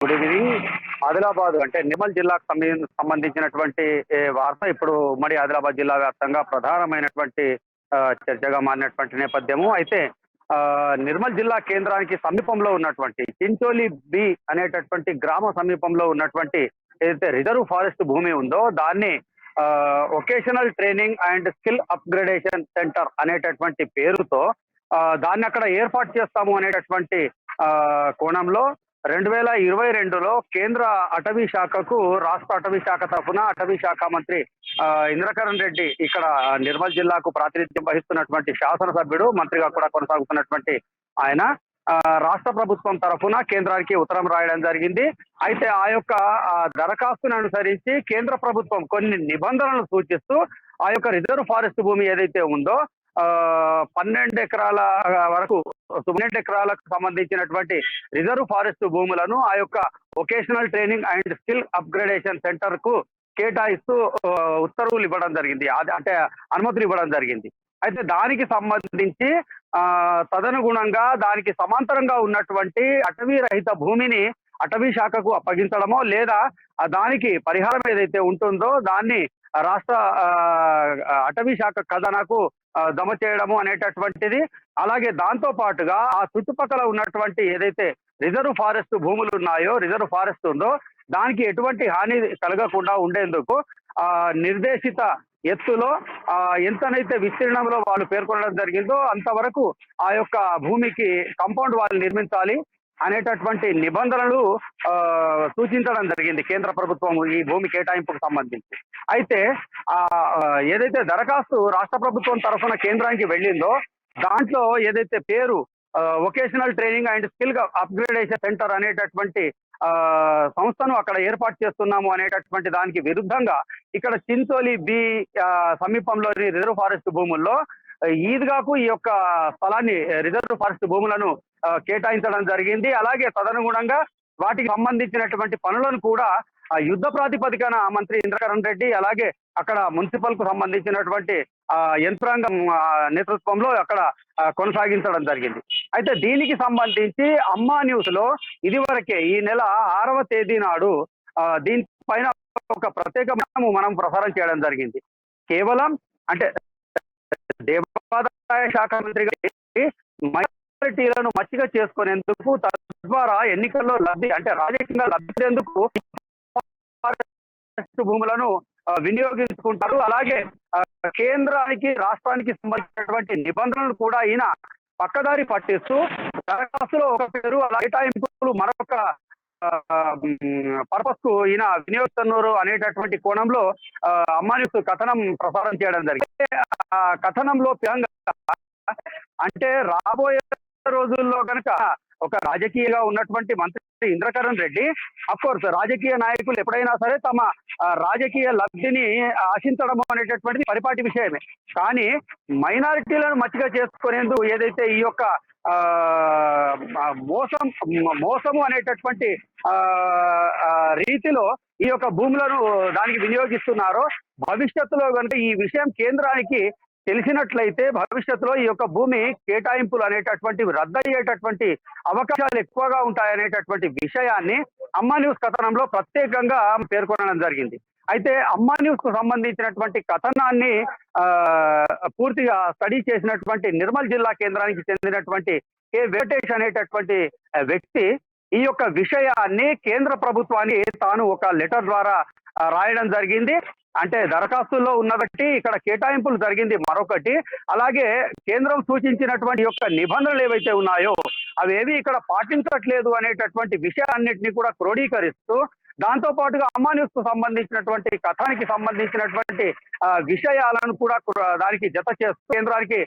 Good evening. Adilabad అంటే నిర్మల్ జిల్లాకు సంబంధించినటువంటి వార్త ఇప్పుడు ఉమ్మడి ఆదిలాబాద్ జిల్లా వ్యాప్తంగా ప్రధానమైనటువంటి చర్చగా మారినటువంటి నేపథ్యము. అయితే నిర్మల్ జిల్లా కేంద్రానికి సమీపంలో ఉన్నటువంటి చించోలి బి అనేటటువంటి గ్రామ సమీపంలో ఉన్నటువంటి ఏదైతే రిజర్వ్ ఫారెస్ట్ భూమి ఉందో దాన్ని vocational training and skill upgradation centre అనేటటువంటి పేరుతో దాన్ని అక్కడ ఏర్పాటు చేస్తాము అనేటటువంటి కోణంలో 2022లో కేంద్ర అటవీ శాఖకు రాష్ట్ర అటవీ శాఖ తరఫున అటవీ శాఖ మంత్రి ఇంద్రకరణ్ రెడ్డి ఇక్కడ నిర్మల్ జిల్లాకు ప్రాతినిధ్యం వహిస్తున్నటువంటి శాసనసభ్యుడు మంత్రిగా కూడా కొనసాగుతున్నటువంటి ఆయన రాష్ట్ర ప్రభుత్వం తరఫున కేంద్రానికి ఉత్తరం రాయడం జరిగింది. అయితే ఆ యొక్క దరఖాస్తును అనుసరించి కేంద్ర ప్రభుత్వం కొన్ని నిబంధనలు సూచిస్తూ ఆ యొక్క రిజర్వ్ ఫారెస్ట్ భూమి ఏదైతే ఉందో 12 ఎకరాల వరకు 12 ఎకరాలకు సంబంధించినటువంటి రిజర్వ్ ఫారెస్ట్ భూములను ఆ యొక్క vocational training and skill upgradation centre కు కేటాయిస్తూ ఉత్తర్వులు ఇవ్వడం జరిగింది, అంటే అనుమతులు ఇవ్వడం జరిగింది. అయితే దానికి సంబంధించి తదనుగుణంగా దానికి సమాంతరంగా ఉన్నటువంటి అటవీ రహిత భూమిని అటవీ శాఖకు అప్పగించడమో లేదా దానికి పరిహారం ఏదైతే ఉంటుందో దాన్ని రాష్ట్ర అటవీ శాఖ ఖజానాకు జమ చేయడము అనేటటువంటిది. అలాగే దాంతో పాటుగా ఆ చుట్టుపక్కల ఉన్నటువంటి ఏదైతే రిజర్వ్ ఫారెస్ట్ భూములు ఉన్నాయో, రిజర్వ్ ఫారెస్ట్ ఉందో దానికి ఎటువంటి హాని కలగకుండా ఉండేందుకు నిర్దేశిత ఎత్తులో ఎంతనైతే విస్తీర్ణంలో వాళ్ళు పేర్కొనడం జరిగిందో అంతవరకు ఆ యొక్క భూమికి కాంపౌండ్ వాళ్ళు నిర్మించాలి అనేటటువంటి నిబంధనలు సూచించడం జరిగింది కేంద్ర ప్రభుత్వం ఈ భూమి కేటాయింపుకు సంబంధించి. అయితే ఏదైతే దరఖాస్తు రాష్ట్ర ప్రభుత్వం తరఫున కేంద్రానికి వెళ్ళిందో దాంట్లో ఏదైతే పేరు vocational training and skill upgradation centre అనేటటువంటి సంస్థను అక్కడ ఏర్పాటు చేస్తున్నాము అనేటటువంటి దానికి విరుద్ధంగా ఇక్కడ చించోలి బి సమీపంలోని రిజర్వ్ ఫారెస్ట్ భూముల్లో ఈద్గాకు ఈ యొక్క స్థలాన్ని రిజర్వ్ ఫారెస్ట్ భూములను కేటాయించడం జరిగింది. అలాగే తదనుగుణంగా వాటికి సంబంధించినటువంటి పనులను కూడా యుద్ధ ప్రాతిపదికన మంత్రి ఇంద్రకరణ్ రెడ్డి అలాగే అక్కడ మున్సిపల్ కు సంబంధించినటువంటి యంత్రాంగం నేతృత్వంలో అక్కడ కొనసాగించడం జరిగింది. అయితే దీనికి సంబంధించి అమ్మా న్యూస్ లో ఇదివరకే ఈ నెల 6వ తేదీ నాడు దీనిపైన ఒక ప్రత్యేక మనం ప్రసారం చేయడం జరిగింది. కేవలం అంటే దేవాదాయ శాఖ మంత్రిగా మైనారిటీలను మచ్చిగా చేసుకునేందుకు తద్వారా ఎన్నికల్లో లబ్ధి అంటే రాజకీయంగా లబ్ధించేందుకు భూములను వినియోగించుకుంటారు. అలాగే కేంద్రానికి రాష్ట్రానికి సంబంధించినటువంటి నిబంధనలు కూడా ఈయన పక్కదారి పట్టిస్తూ దరఖాస్తులో ఒక పేరు అలా కేటాయింపులు మరొక పర్పస్ కు ఈయన వినియోగిస్తున్నారు అనేటటువంటి కోణంలో అమ్మానిస్ కథనం ప్రసారం చేయడం జరిగింది. ఆ కథనంలో అంటే రాబోయే రోజుల్లో కనుక ఒక రాజకీయంగా ఉన్నటువంటి మంత్రి ఇంద్రకరణ్ రెడ్డి అఫ్కోర్స్ రాజకీయ నాయకులు ఎప్పుడైనా సరే తమ రాజకీయ లబ్ధిని ఆశించడం అనేటటువంటిది పరిపాటి విషయమే. కానీ మైనారిటీలను మచ్చిగా చేసుకునేందుకు ఏదైతే ఈ యొక్క మోసము అనేటటువంటి రీతిలో ఈ యొక్క భూములను దానికి వినియోగిస్తున్నారో భవిష్యత్తులో కనుక ఈ విషయం కేంద్రానికి తెలిసినట్లయితే భవిష్యత్తులో ఈ యొక్క భూమి కేటాయింపులు అనేటటువంటివి రద్దయ్యేటటువంటి అవకాశాలు ఎక్కువగా ఉంటాయనేటటువంటి విషయాన్ని అమ్మా న్యూస్ కథనంలో ప్రత్యేకంగా పేర్కొనడం జరిగింది. అయితే అమ్మా న్యూస్ కు సంబంధించినటువంటి కథనాన్ని పూర్తిగా స్టడీ చేసినటువంటి నిర్మల్ జిల్లా కేంద్రానికి చెందినటువంటి కె వెంకటేష్ అనేటటువంటి వ్యక్తి ఈ యొక్క విషయాన్ని కేంద్ర ప్రభుత్వాన్ని తాను ఒక లెటర్ ద్వారా రాయడం జరిగింది. అంటే దరఖాస్తుల్లో ఉన్నబట్టి ఇక్కడ కేటాయింపులు జరిగింది మరొకటి, అలాగే కేంద్రం సూచించినటువంటి యొక్క నిబంధనలు ఏవైతే ఉన్నాయో అవేవి ఇక్కడ పాటించట్లేదు అనేటటువంటి విషయాన్నింటినీ కూడా క్రోడీకరిస్తూ దాంతో పాటుగా అమ్మా న్యూస్ కు సంబంధించినటువంటి కథానికి సంబంధించినటువంటి విషయాలను కూడా దానికి జత చేస్తూ కేంద్రానికి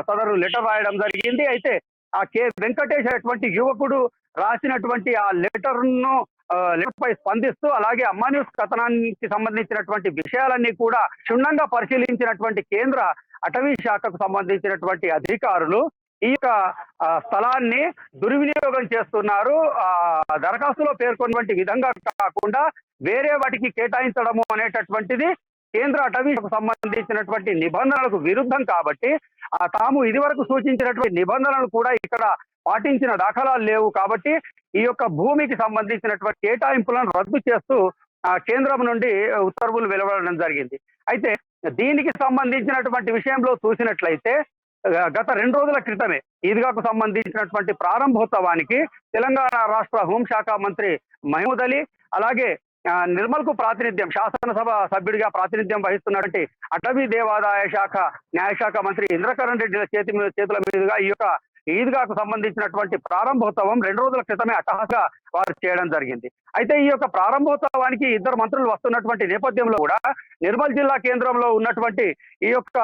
సదరు లెటర్ రాయడం జరిగింది. అయితే ఆ కె వెంకటేష్ అనేటువంటి యువకుడు రాసినటువంటి ఆ లెటర్ పై స్పందిస్తూ అలాగే అమ్మా న్యూస్ కథనానికి సంబంధించినటువంటి విషయాలన్నీ కూడా క్షుణ్ణంగా పరిశీలించినటువంటి కేంద్ర అటవీ శాఖకు సంబంధించినటువంటి అధికారులు ఈ యొక్క స్థలాన్ని దుర్వినియోగం చేస్తున్నారు, దరఖాస్తులో పేర్కొన్నటువంటి విధంగా కాకుండా వేరే వాటికి కేటాయించడము అనేటటువంటిది కేంద్ర అటవీకు సంబంధించినటువంటి నిబంధనలకు విరుద్ధం కాబట్టి తాము ఇదివరకు సూచించినటువంటి నిబంధనలు కూడా ఇక్కడ పాటించిన దాఖలాలు లేవు కాబట్టి ఈ యొక్క భూమికి సంబంధించినటువంటి కేటాయింపులను రద్దు చేస్తూ కేంద్రం నుండి ఉత్తర్వులు వెలువడడం జరిగింది. అయితే దీనికి సంబంధించినటువంటి విషయంలో చూసినట్లయితే గత 2 రోజుల క్రితమే ఈద్గాకు సంబంధించినటువంటి ప్రారంభోత్సవానికి తెలంగాణ రాష్ట్ర హోంశాఖ మంత్రి మహమూద్ అలీ, అలాగే నిర్మల్ కు ప్రాతినిధ్యం, శాసనసభ సభ్యుడిగా ప్రాతినిధ్యం వహిస్తున్నటువంటి అటవీ దేవాదాయ శాఖ న్యాయశాఖ మంత్రి ఇంద్రకరణ్ రెడ్డి చేతుల మీదుగా ఈ యొక్క ఈద్గాకు సంబంధించినటువంటి ప్రారంభోత్సవం 2 రోజుల క్రితమే అట్టహాసంగా వారు చేయడం జరిగింది. అయితే ఈ యొక్క ప్రారంభోత్సవానికి 2 మంత్రులు వస్తున్నటువంటి నేపథ్యంలో కూడా నిర్మల్ జిల్లా కేంద్రంలో ఉన్నటువంటి ఈ యొక్క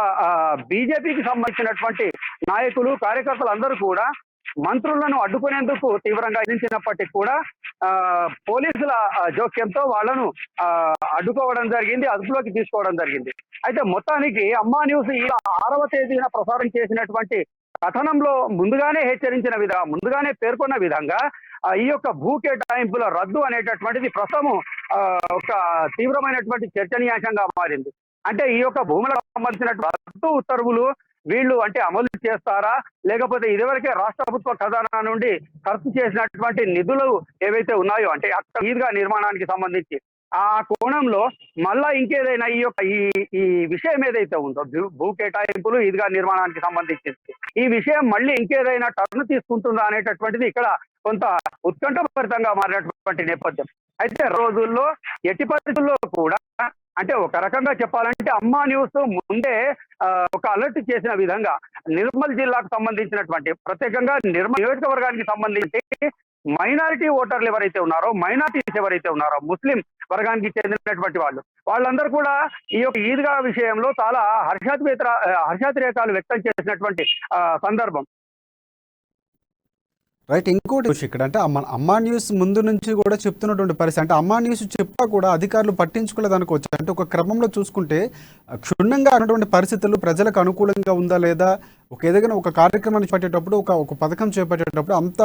బీజేపీకి సంబంధించినటువంటి నాయకులు, కార్యకర్తలు అందరూ కూడా మంత్రులను అడ్డుకునేందుకు తీవ్రంగా యత్నించినప్పటికీ కూడా పోలీసుల జోక్యంతో వాళ్ళను అడ్డుకోవడం జరిగింది, అదుపులోకి తీసుకోవడం జరిగింది. అయితే మొత్తానికి అమ్మా న్యూస్ ఈ 6వ తేదీన ప్రసారం చేసినటువంటి కథనంలో ముందుగానే హెచ్చరించిన విధంగా, ముందుగానే పేర్కొన్న విధంగా ఈ యొక్క భూ కేటాయింపుల రద్దు అనేటటువంటిది ప్రస్తుతం ఒక తీవ్రమైనటువంటి చర్చనీయాంశంగా మారింది. అంటే ఈ యొక్క భూములకు సంబంధించిన రద్దు ఉత్తర్వులు వీళ్ళు అంటే అమలు చేస్తారా, లేకపోతే ఇదివరకే రాష్ట్ర ప్రభుత్వ ఖజానా నుండి ఖర్చు చేసినటువంటి నిధులు ఏవైతే ఉన్నాయో అంటే అక్కడ ఈద్గా నిర్మాణానికి సంబంధించి ఆ కోణంలో మళ్ళా ఇంకేదైనా ఈ యొక్క ఈ విషయం ఏదైతే ఉందో భూ కేటాయింపులు ఈద్గా నిర్మాణానికి సంబంధించింది, ఈ విషయం మళ్ళీ ఇంకేదైనా టర్న్ తీసుకుంటుందా అనేటటువంటిది ఇక్కడ కొంత ఉత్కంఠభరితంగా మారినటువంటి నేపథ్యం. అయితే రోజుల్లో ఎట్టి పరిస్థితుల్లో కూడా అంటే ఒక రకంగా చెప్పాలంటే అమ్మా న్యూస్ ముందే ఒక అలర్ట్ చేసిన విధంగా నిర్మల్ జిల్లాకు సంబంధించినటువంటి ప్రత్యేకంగా నిర్మల్ నియోజకవర్గానికి సంబంధించి మైనారిటీ ఓటర్లు ఎవరైతే ఉన్నారో, మైనారిటీస్ ఎవరైతే ఉన్నారో, ముస్లిం వర్గానికి చెందినటువంటి వాళ్ళందరూ కూడా ఈ యొక్క ఈద్గా విషయంలో చాలా హర్షాతిరేకాలు వ్యక్తం చేసినటువంటి సందర్భం. రైట్. ఇంకోటి ఇక్కడ అంటే అమ్మా న్యూస్ ముందు నుంచి కూడా చెప్తున్నటువంటి పరిస్థితి, అంటే అమ్మా న్యూస్ చెప్పా కూడా అధికారులు పట్టించుకోలేదు అనుకోవచ్చు. అంటే ఒక క్రమంలో చూసుకుంటే క్షుణ్ణంగా ఉన్నటువంటి పరిస్థితులు ప్రజలకు అనుకూలంగా ఉందా లేదా, ఏదైనా ఒక కార్యక్రమాన్ని చేపట్టేటప్పుడు ఒక పథకం చేపట్టేటప్పుడు అంత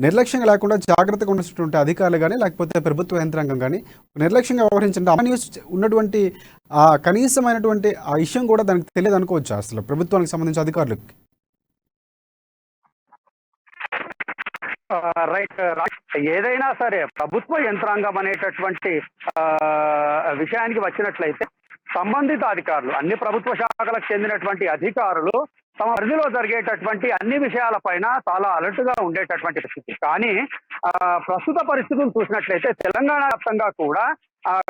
నిర్లక్ష్యంగా లేకుండా జాగ్రత్తగా ఉన్నటువంటి అధికారులు కానీ లేకపోతే ప్రభుత్వ యంత్రాంగం కానీ నిర్లక్ష్యంగా వ్యవహరించండి. అమ్మా న్యూస్ ఉన్నటువంటి కనీసమైనటువంటి ఆ విషయం కూడా దానికి తెలియదు అనుకోవచ్చు అసలు ప్రభుత్వానికి సంబంధించిన అధికారులకు. రైట్. ఏదైనా సరే ప్రభుత్వ యంత్రాంగం అనేటటువంటి విషయానికి వచ్చినట్లయితే సంబంధిత అధికారులు, అన్ని ప్రభుత్వ శాఖలకు చెందినటువంటి అధికారులు తమ పరిధిలో జరిగేటటువంటి అన్ని విషయాలపైన చాలా అలర్ట్ గా ఉండేటటువంటి పరిస్థితి. కానీ ప్రస్తుత పరిస్థితులు చూసినట్లయితే తెలంగాణ వ్యాప్తంగా కూడా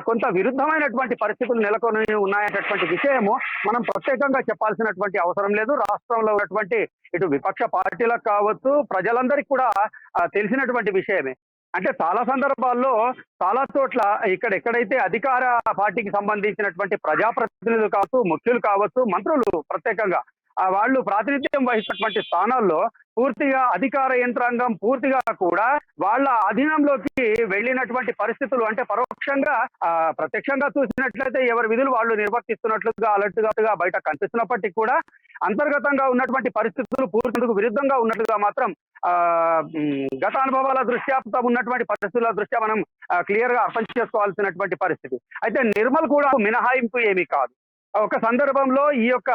కొంత విరుద్ధమైనటువంటి పరిస్థితులు నెలకొని ఉన్నాయనేటటువంటి విషయము మనం ప్రత్యేకంగా చెప్పాల్సినటువంటి అవసరం లేదు. రాష్ట్రంలో ఉన్నటువంటి ఇటు విపక్ష పార్టీలకు కావచ్చు, ప్రజలందరికీ కూడా తెలిసినటువంటి విషయమే. అంటే చాలా సందర్భాల్లో చాలా చోట్ల ఎక్కడైతే అధికార పార్టీకి సంబంధించినటువంటి ప్రజాప్రతినిధులు కావచ్చు, ముఖ్యులు కావచ్చు, మంత్రులు ప్రత్యేకంగా వాళ్ళు ప్రాతినిధ్యం వహిస్తున్నటువంటి స్థానాల్లో పూర్తిగా అధికార యంత్రాంగం పూర్తిగా కూడా వాళ్ళ అధీనంలోకి వెళ్ళినటువంటి పరిస్థితులు, అంటే పరోక్షంగా ప్రత్యక్షంగా చూసినట్లయితే ఎవరి విధులు వాళ్ళు నిర్వర్తిస్తున్నట్లుగా అలర్ట్గా బయట కనిపిస్తున్నప్పటికీ కూడా అంతర్గతంగా ఉన్నటువంటి పరిస్థితులు పూర్తికి విరుద్ధంగా ఉన్నట్లుగా మాత్రం గత అనుభవాల దృష్ట్యా ఉన్నటువంటి పరిస్థితుల దృష్ట్యా మనం క్లియర్ గా అర్థం చేసుకోవాల్సినటువంటి పరిస్థితి. అయితే నిర్మల్ కూడా మినహాయింపు ఏమీ కాదు. ఒక సందర్భంలో ఈ యొక్క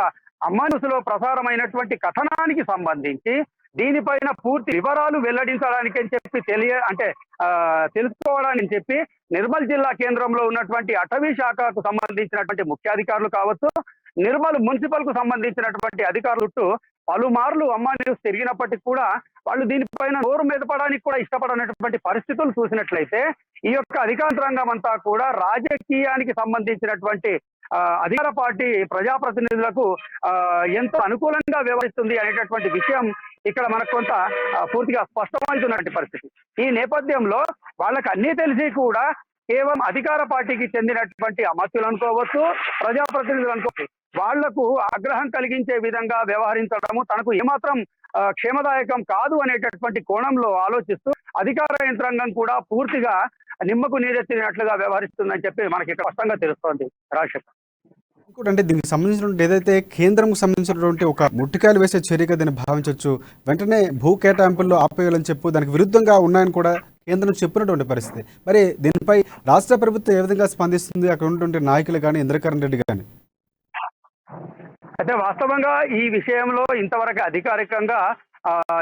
అమ్మా న్యూస్లో ప్రసారమైనటువంటి కథనానికి సంబంధించి దీనిపైన పూర్తి వివరాలు వెల్లడించడానికి అని చెప్పి తెలుసుకోవడానికి చెప్పి నిర్మల్ జిల్లా కేంద్రంలో ఉన్నటువంటి అటవీ శాఖకు సంబంధించినటువంటి ముఖ్యాధికారులు కావచ్చు, నిర్మల్ మున్సిపల్ కు సంబంధించినటువంటి అధికారులు పలుమార్లు అమ్మా న్యూస్ తిరిగినప్పటికీ కూడా వాళ్ళు దీనిపైన నోరు మెదపడానికి కూడా ఇష్టపడనటువంటి పరిస్థితులు చూసినట్లయితే ఈ యొక్క అధికారంగం అంతా కూడా రాజకీయానికి సంబంధించినటువంటి అధికార పార్టీ ప్రజాప్రతినిధులకు ఎంతో అనుకూలంగా వ్యవహరిస్తుంది అనేటటువంటి విషయం ఇక్కడ మనకు కొంత పూర్తిగా స్పష్టమవుతున్నటువంటి పరిస్థితి. ఈ నేపథ్యంలో వాళ్ళకి అన్నీ తెలిసి కూడా కేవలం అధికార పార్టీకి చెందినటువంటి అమర్త్యులు అనుకోవచ్చు, ప్రజాప్రతినిధులు అనుకోవచ్చు, వాళ్లకు ఆగ్రహం కలిగించే విధంగా వ్యవహరించడము తనకు ఏమాత్రం క్షేమదాయకం కాదు అనేటటువంటి కోణంలో ఆలోచిస్తూ అధికార యంత్రాంగం కూడా పూర్తిగా నిమ్మకు నీరెత్తినట్లుగా వ్యవహరిస్తుందని చెప్పి మనకి స్పష్టంగా తెలుస్తోంది. రాజశేఖర్, అంటే దీనికి సంబంధించినటువంటి ఏదైతే కేంద్రం సంబంధించినటువంటి ఒక ముట్టికాయలు వేసే చర్యగా దీన్ని భావించవచ్చు. వెంటనే భూ కేటాయింపుల్లో ఆపేయాలని చెప్పు దానికి విరుద్ధంగా ఉన్నాయని కూడా కేంద్రం చెప్పినటువంటి పరిస్థితి. మరి దీనిపై రాష్ట్ర ప్రభుత్వం ఏ విధంగా స్పందిస్తుంది, అక్కడ ఉన్నటువంటి నాయకులు కానీ ఇంద్రకరణ్ రెడ్డి కానీ? అయితే వాస్తవంగా ఈ విషయంలో ఇంతవరకు అధికారికంగా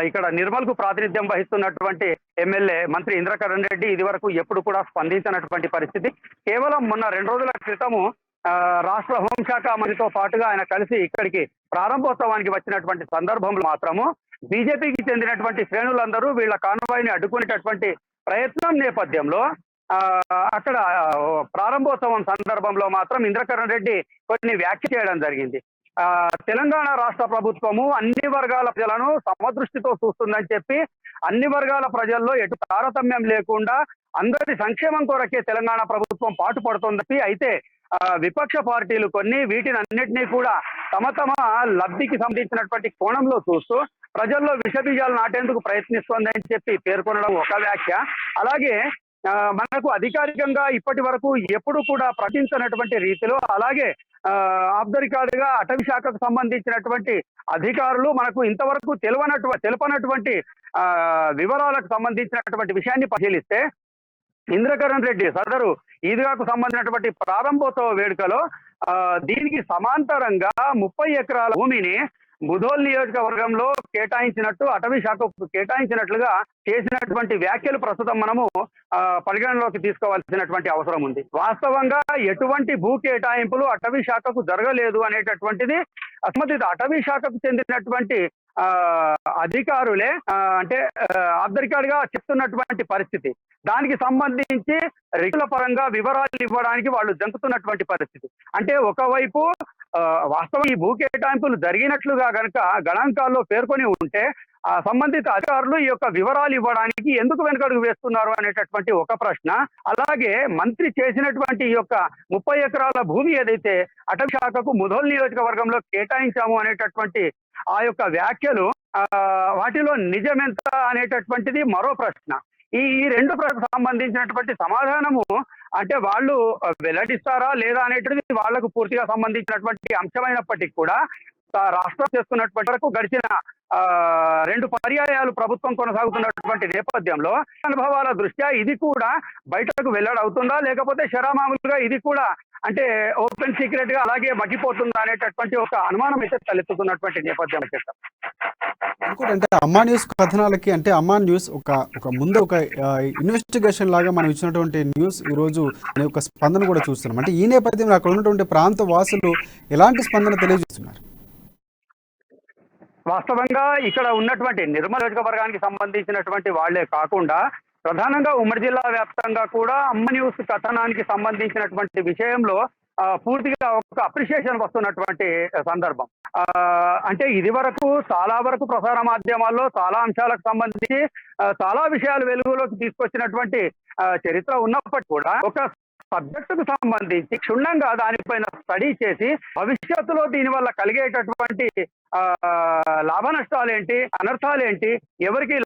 ఇక్కడ నిర్మల్ కు ప్రాతినిధ్యం వహిస్తున్నటువంటి ఎమ్మెల్యే మంత్రి ఇంద్రకరణ్ రెడ్డి ఇది వరకు ఎప్పుడు కూడా స్పందించినటువంటి పరిస్థితి. కేవలం మొన్న 2 రోజుల క్రితము రాష్ట్ర హోంశాఖ మంత్రితో పాటుగా ఆయన కలిసి ఇక్కడికి ప్రారంభోత్సవానికి వచ్చినటువంటి సందర్భంలో మాత్రము బీజేపీకి చెందినటువంటి శ్రేణులందరూ వీళ్ళ కాన్వాయ్ని అడ్డుకునేటటువంటి ప్రయత్నం నేపథ్యంలో అక్కడ ప్రారంభోత్సవం సందర్భంలో మాత్రం ఇంద్రకరణ్ రెడ్డి కొన్ని వ్యాఖ్య చేయడం జరిగింది. తెలంగాణ రాష్ట్ర ప్రభుత్వము అన్ని వర్గాల ప్రజలను సమదృష్టితో చూస్తుందని చెప్పి అన్ని వర్గాల ప్రజల్లో ఎటు తారతమ్యం లేకుండా అందరి సంక్షేమం కొరకే తెలంగాణ ప్రభుత్వం పాటుపడుతోంది. అయితే విపక్ష పార్టీలు కొన్ని వీటిని అన్నింటినీ కూడా తమ లబ్ధికి సంబంధించినటువంటి కోణంలో చూస్తూ ప్రజల్లో విషబీజాలు నాటేందుకు ప్రయత్నిస్తోందని చెప్పి పేర్కొనడం ఒక వ్యాఖ్య. అలాగే మనకు అధికారికంగా ఇప్పటి వరకు ఎప్పుడు కూడా ప్రకటించినటువంటి రీతిలో అలాగే ఆఫ్ ద రికార్డుగా అటవీ శాఖకు సంబంధించినటువంటి అధికారులు మనకు ఇంతవరకు తెలపనటువంటి వివరాలకు సంబంధించినటువంటి విషయాన్ని పరిశీలిస్తే ఇంద్రకరణ్ రెడ్డి సదరు ఈద్గాకు సంబంధించినటువంటి ప్రారంభోత్సవ వేడుకలో దీనికి సమాంతరంగా 30 ఎకరాల భూమిని ముధోల్ నియోజకవర్గంలో కేటాయించినట్టు అటవీ శాఖకు కేటాయించినట్లుగా చేసినటువంటి వ్యాఖ్యలు ప్రస్తుతం మనము పరిగణలోకి తీసుకోవాల్సినటువంటి అవసరం ఉంది. వాస్తవంగా ఎటువంటి భూ కేటాయింపులు అటవీ శాఖకు జరగలేదు అనేటటువంటిది సంబంధిత అటవీ శాఖకు చెందినటువంటి అధికారులే అంటే ఆబ్దరికాడిగా చెప్తున్నటువంటి పరిస్థితి. దానికి సంబంధించి రిగుల పరంగా వివరాలు ఇవ్వడానికి వాళ్ళు జంకుతున్నటువంటి పరిస్థితి. అంటే ఒకవైపు వాస్తవం ఈ భూ కేటాయింపులు జరిగినట్లుగా కనుక గణాంకాల్లో పేర్కొని ఉంటే ఆ సంబంధిత అధికారులు ఈ యొక్క వివరాలు ఇవ్వడానికి ఎందుకు వెనుకడుగు వేస్తున్నారు అనేటటువంటి ఒక ప్రశ్న. అలాగే మంత్రి చేసినటువంటి ఈ యొక్క 30 ఎకరాల భూమి ఏదైతే అటవీ శాఖకు ముధోల్ నియోజకవర్గంలో కేటాయించాము అనేటటువంటి ఆ యొక్క వ్యాఖ్యలు వాటిలో నిజమెంత అనేటటువంటిది మరో ప్రశ్న. ఈ రెండు ప్రశ్నలకు సంబంధించినటువంటి సమాధానము అంటే వాళ్ళు వెల్లడిస్తారా లేదా అనేటువంటిది వాళ్లకు పూర్తిగా సంబంధించినటువంటి అంశమైనప్పటికీ కూడా రాష్ట్రం చేస్తున్నటువంటి వరకు గడిచిన 2 పర్యాయాలు ప్రభుత్వం కొనసాగుతున్నటువంటి నేపథ్యంలో అనుభవాల దృష్ట్యా ఇది కూడా బయటకు వెల్లడవుతుందా లేకపోతే శరామామూలుగా ఇది కూడా అంటే ఓపెన్ సీక్రెట్ గా అలాగే మగ్గిపోతుందా అనేటటువంటి ఒక అనుమానం అయితే తలెత్తుతున్నటువంటి నేపథ్యం. ఇంకోటి అంటే అమ్మా న్యూస్ కథనాలకి అంటే అమ్మా న్యూస్ ఒక ముందు ఒక ఇన్వెస్టిగేషన్ లాగా మనం ఇచ్చినటువంటి న్యూస్ ఈ రోజు ఒక స్పందన కూడా చూస్తున్నాం. అంటే ఈ నేపథ్యంలో అక్కడ ఉన్నటువంటి ప్రాంత వాసులు ఎలాంటి స్పందన తెలియజేస్తున్నారు? వాస్తవంగా ఇక్కడ ఉన్నటువంటి నిర్మల్ నియోజకవర్గానికి సంబంధించినటువంటి వాళ్లే కాకుండా ప్రధానంగా ఉమ్మడి జిల్లా వ్యాప్తంగా కూడా అమ్మ న్యూస్ కథనానికి సంబంధించినటువంటి విషయంలో పూర్తిగా ఒక అప్రిషియేషన్ వస్తున్నటువంటి సందర్భం. అంటే ఇది వరకు చాలా వరకు ప్రసార మాధ్యమాల్లో చాలా అంశాలకు సంబంధించి చాలా విషయాలు వెలుగులోకి తీసుకొచ్చినటువంటి చరిత్ర ఉన్నప్పటికీ కూడా ఒక సబ్జెక్టుకు సంబంధించి క్షుణ్ణంగా దానిపైన స్టడీ చేసి భవిష్యత్తులో దీని వల్ల కలిగేటటువంటి లాభ నష్టాలేంటి, అనర్థాలేంటి, ఎవరికి